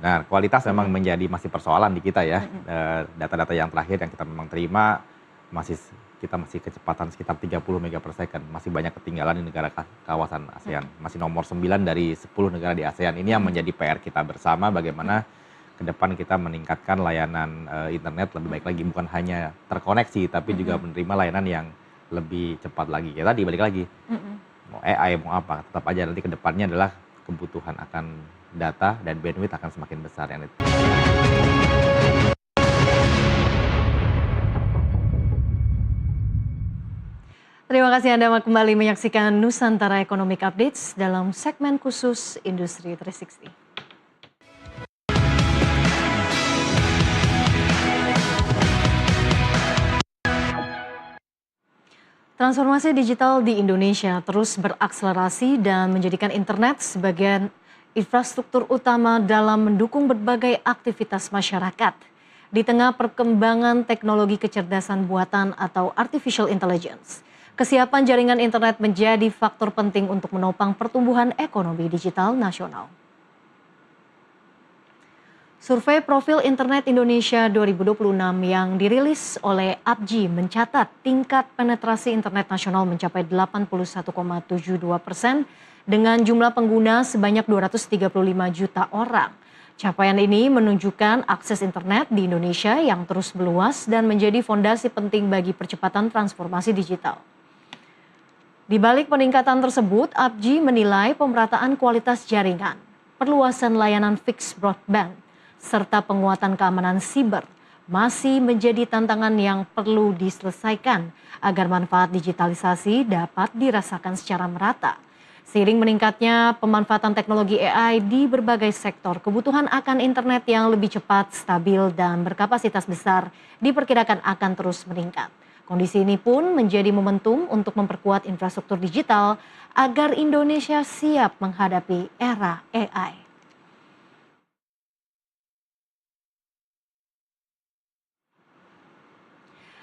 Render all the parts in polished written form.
Benar, kualitas memang menjadi masih persoalan di kita ya. Data-data yang terakhir yang kita memang terima kita masih kecepatan sekitar 30 mega per second, masih banyak ketinggalan di negara kawasan ASEAN. Masih nomor 9 dari 10 negara di ASEAN. Ini yang menjadi PR kita bersama, bagaimana ke depan kita meningkatkan layanan internet lebih baik lagi, bukan hanya terkoneksi tapi juga menerima layanan yang lebih cepat lagi. Ya tadi balik lagi. Mau AI mau apa, tetap aja nanti ke depannya adalah kebutuhan akan data dan bandwidth akan semakin besar. Terima kasih Anda kembali menyaksikan Nusantara Economic Updates dalam segmen khusus Industri 360. Transformasi digital di Indonesia terus berakselerasi dan menjadikan internet sebagai infrastruktur utama dalam mendukung berbagai aktivitas masyarakat. Di tengah perkembangan teknologi kecerdasan buatan atau artificial intelligence, kesiapan jaringan internet menjadi faktor penting untuk menopang pertumbuhan ekonomi digital nasional. Survei Profil Internet Indonesia 2026 yang dirilis oleh APJI mencatat tingkat penetrasi internet nasional mencapai 81,72% dengan jumlah pengguna sebanyak 235 juta orang. Capaian ini menunjukkan akses internet di Indonesia yang terus meluas dan menjadi fondasi penting bagi percepatan transformasi digital. Di balik peningkatan tersebut, APJI menilai pemerataan kualitas jaringan, perluasan layanan fixed broadband, serta penguatan keamanan siber masih menjadi tantangan yang perlu diselesaikan agar manfaat digitalisasi dapat dirasakan secara merata. Seiring meningkatnya pemanfaatan teknologi AI di berbagai sektor, kebutuhan akan internet yang lebih cepat, stabil, dan berkapasitas besar diperkirakan akan terus meningkat. Kondisi ini pun menjadi momentum untuk memperkuat infrastruktur digital agar Indonesia siap menghadapi era AI.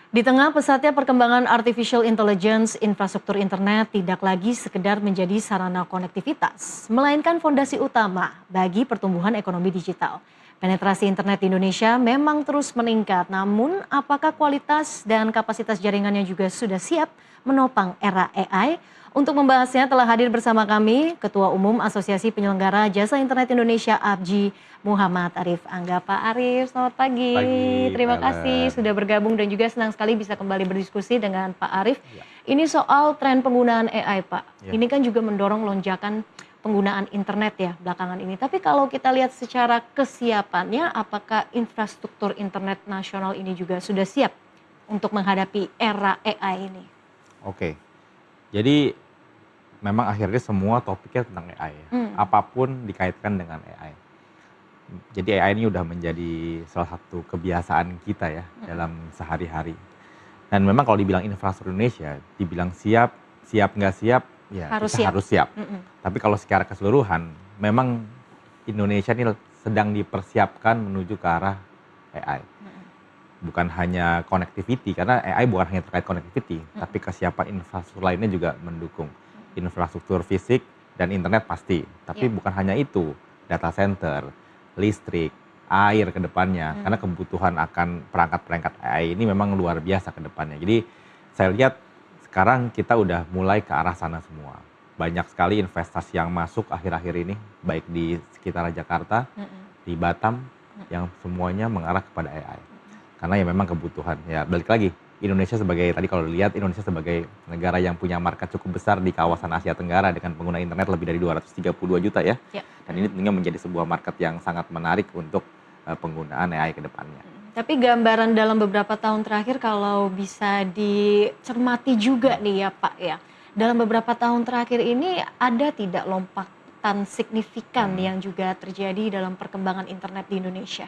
Di tengah pesatnya perkembangan artificial intelligence, infrastruktur internet tidak lagi sekedar menjadi sarana konektivitas, melainkan fondasi utama bagi pertumbuhan ekonomi digital. Penetrasi internet di Indonesia memang terus meningkat, namun apakah kualitas dan kapasitas jaringannya juga sudah siap menopang era AI? Untuk membahasnya telah hadir bersama kami Ketua Umum Asosiasi Penyelenggara Jasa Internet Indonesia APJI, Muhammad Arif Angga. Pak Arif, selamat pagi. Terima kasih sudah bergabung dan juga senang sekali bisa kembali berdiskusi dengan Pak Arif. Ini soal tren penggunaan AI, Pak. Ini kan juga mendorong lonjakan penggunaan internet ya belakangan ini. Tapi kalau kita lihat secara kesiapannya, apakah infrastruktur internet nasional ini juga sudah siap untuk menghadapi era AI ini? Oke, jadi memang akhirnya semua topiknya tentang AI ya. Apapun dikaitkan dengan AI. Jadi AI ini udah menjadi salah satu kebiasaan kita ya dalam sehari-hari. Dan memang kalau dibilang infrastruktur Indonesia, dibilang siap nggak siap, ya kita harus siap. Tapi kalau secara keseluruhan, memang Indonesia ini sedang dipersiapkan menuju ke arah AI. Bukan hanya connectivity, karena AI bukan hanya terkait connectivity, tapi kesiapan infrastruktur lainnya juga mendukung. Infrastruktur fisik dan internet pasti, tapi bukan hanya itu, data center, listrik, air ke depannya, karena kebutuhan akan perangkat-perangkat AI ini memang luar biasa ke depannya. Jadi saya lihat sekarang kita udah mulai ke arah sana semua. Banyak sekali investasi yang masuk akhir-akhir ini, baik di sekitar Jakarta, di Batam, yang semuanya mengarah kepada AI. Karena ya memang kebutuhan, ya balik lagi, Indonesia sebagai, tadi kalau dilihat Indonesia sebagai negara yang punya market cukup besar di kawasan Asia Tenggara dengan pengguna internet lebih dari 232 juta ya. Dan ini tentunya menjadi sebuah market yang sangat menarik untuk penggunaan AI ke depannya. Tapi gambaran dalam beberapa tahun terakhir kalau bisa dicermati juga nih ya Pak ya. Dalam beberapa tahun terakhir ini ada tidak lompatan signifikan yang juga terjadi dalam perkembangan internet di Indonesia?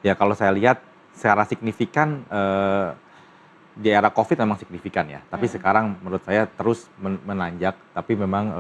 Ya kalau saya lihat secara signifikan di era COVID memang signifikan ya, tapi sekarang menurut saya terus menanjak, tapi memang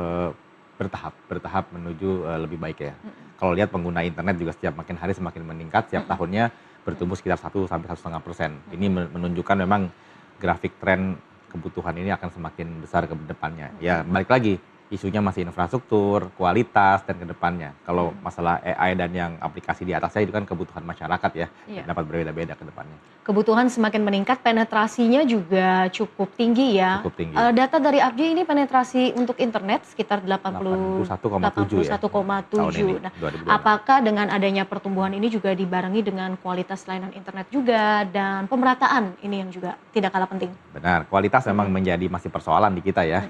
bertahap menuju lebih baik ya. Kalau lihat pengguna internet juga setiap makin hari semakin meningkat, setiap tahunnya bertumbuh sekitar 1 sampai 1,5%. Ini menunjukkan memang grafik tren kebutuhan ini akan semakin besar ke depannya. Ya balik lagi, isunya masih infrastruktur, kualitas, dan kedepannya. Kalau masalah AI dan yang aplikasi di atasnya itu kan kebutuhan masyarakat ya, Iya. dapat berbeda-beda kedepannya. Kebutuhan semakin meningkat, penetrasinya juga cukup tinggi ya. Cukup tinggi. Data dari ABGI ini penetrasi untuk internet sekitar 81,7 ya, tahun ini, 81,7. Nah, 2026. apakah dengan adanya pertumbuhan ini juga dibarengi dengan kualitas layanan internet juga dan pemerataan ini yang juga tidak kalah penting? Benar, kualitas memang menjadi masih persoalan di kita ya.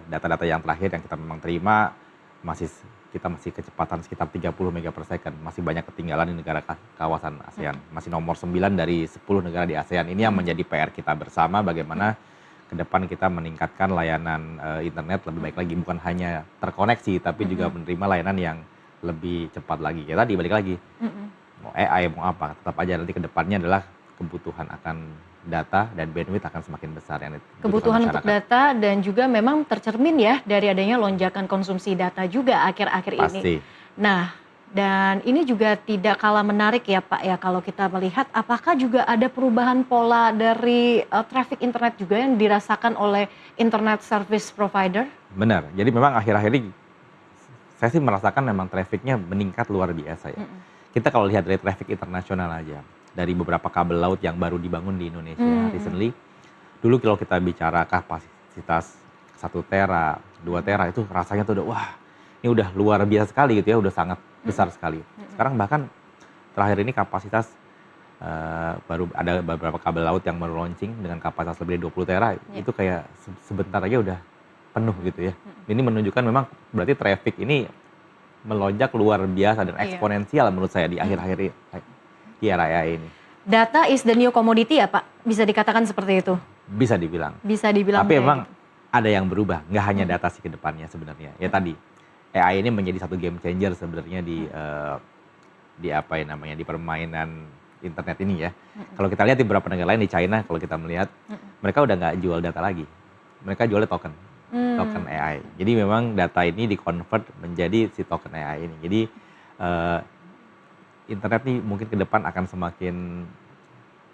Data-data yang terakhir yang kita memang terima kita masih kecepatan sekitar 30 mega per second, masih banyak ketinggalan di negara kawasan ASEAN. Masih nomor 9 dari 10 negara di ASEAN. Ini yang menjadi PR kita bersama, bagaimana ke depan kita meningkatkan layanan internet lebih baik lagi, bukan hanya terkoneksi tapi juga menerima layanan yang lebih cepat lagi. Ya tadi balik lagi, mau AI mau apa, tetap aja nanti ke depannya adalah kebutuhan akan data dan bandwidth akan semakin besar yang dibutuhkan Kebutuhan untuk masyarakat. data dan juga memang tercermin ya dari adanya lonjakan konsumsi data juga akhir-akhir ini. Pasti. Nah, dan ini juga tidak kalah menarik ya Pak ya kalau kita melihat apakah juga ada perubahan pola dari traffic internet juga yang dirasakan oleh internet service provider? Benar, jadi memang akhir-akhir ini saya sih merasakan memang trafficnya meningkat luar biasa ya. Kita kalau lihat dari traffic internasional aja, dari beberapa kabel laut yang baru dibangun di Indonesia recently, dulu kalau kita bicara kapasitas 1 tera, 2 tera itu rasanya tuh udah wah ini udah luar biasa sekali gitu ya, udah sangat besar sekali. Sekarang bahkan terakhir ini kapasitas baru ada beberapa kabel laut yang baru launching dengan kapasitas lebih dari 20 tera, itu kayak sebentar aja udah penuh gitu ya. Ini menunjukkan memang berarti traffic ini melonjak luar biasa dan eksponensial menurut saya di akhir-akhir di era AI ini. Data is the new commodity ya Pak? Bisa dikatakan seperti itu? Bisa dibilang. Bisa dibilang Tapi kayak emang gitu. ada yang berubah, nggak hanya data sih ke depannya sebenarnya. Ya tadi, AI ini menjadi satu game changer sebenarnya di apa ya namanya, di permainan internet ini ya. Kalau kita lihat di beberapa negara lain, di China kalau kita melihat, mereka udah nggak jual data lagi. Mereka jualnya token AI. Jadi memang data ini di-convert menjadi si token AI ini. Jadi internet nih mungkin ke depan akan semakin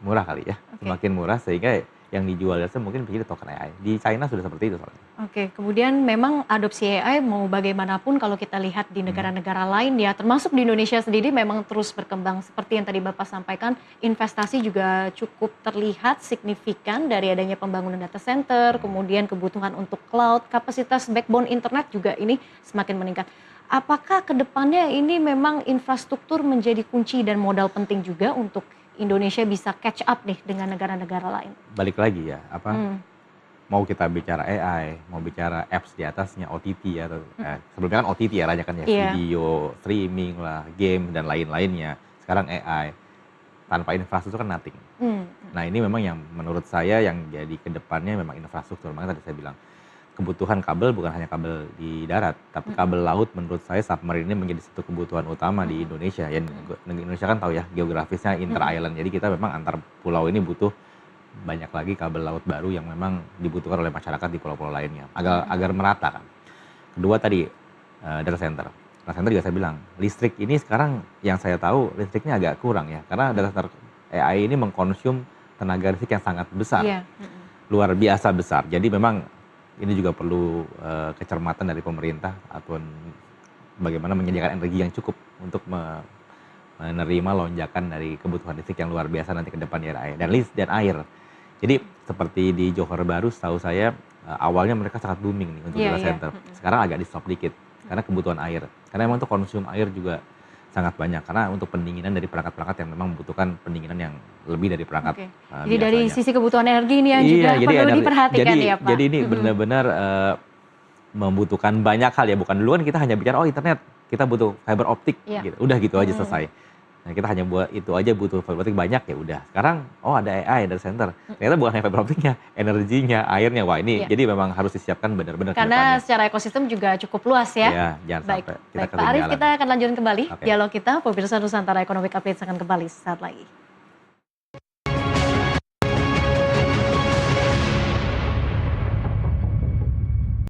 murah kali ya, semakin murah sehingga yang dijual mungkin menjadi token AI. Di China sudah seperti itu soalnya. Oke, kemudian memang adopsi AI mau bagaimanapun kalau kita lihat di negara-negara lain ya, termasuk di Indonesia sendiri memang terus berkembang. Seperti yang tadi Bapak sampaikan, investasi juga cukup terlihat signifikan dari adanya pembangunan data center, kemudian kebutuhan untuk cloud, kapasitas backbone internet juga ini semakin meningkat. Apakah ke depannya ini memang infrastruktur menjadi kunci dan modal penting juga untuk Indonesia bisa catch up nih dengan negara-negara lain? Balik lagi ya, mau kita bicara AI, mau bicara apps di atasnya, OTT ya, sebelumnya kan OTT ya, banyak kan ya, video, streaming lah, game dan lain-lainnya. Sekarang AI, tanpa infrastruktur kan nothing. Nah ini memang yang menurut saya yang jadi kedepannya memang infrastruktur. Makanya tadi saya bilang, kebutuhan kabel bukan hanya kabel di darat, tapi kabel laut menurut saya submarine ini menjadi satu kebutuhan utama di Indonesia. Ya, Indonesia kan tahu ya geografisnya inter-island, jadi kita memang antar pulau ini butuh banyak lagi kabel laut baru yang memang dibutuhkan oleh masyarakat di pulau-pulau lainnya, agar merata kan. Kedua tadi, data center. Data center juga saya bilang, listrik ini sekarang yang saya tahu listriknya agak kurang ya, karena data center AI ini mengkonsum tenaga listrik yang sangat besar, luar biasa besar. Jadi memang ini juga perlu kecermatan dari pemerintah atau bagaimana menyediakan energi yang cukup untuk menerima lonjakan dari kebutuhan listrik yang luar biasa nanti ke depan di era AI. Dan air. Jadi seperti di Johor Bahru setahu saya awalnya mereka sangat booming nih untuk data center. Sekarang agak di stop dikit karena kebutuhan air. Karena memang untuk konsum air juga sangat banyak, karena untuk pendinginan dari perangkat-perangkat yang memang membutuhkan pendinginan yang lebih dari perangkat Jadi biasanya. dari sisi kebutuhan energi ini yang juga perlu diperhatikan ya Pak. Jadi ini benar-benar membutuhkan banyak hal ya, bukan dulu kan kita hanya bicara internet, kita butuh fiber optik, gitu. Udah gitu aja selesai. Nah, kita hanya buat itu aja, butuh fiber optik banyak ya udah. Sekarang ada AI data center. Ternyata bukan hanya fiber optiknya, energinya, airnya. Wah ini jadi memang harus disiapkan benar-benar. Karena secara ekosistem juga cukup luas ya. Iya, jangan Baik, sampai kita Pak Arief, kita akan lanjutkan kembali dialog kita. Pemirsa Nusantara Economic Update akan kembali saat lagi.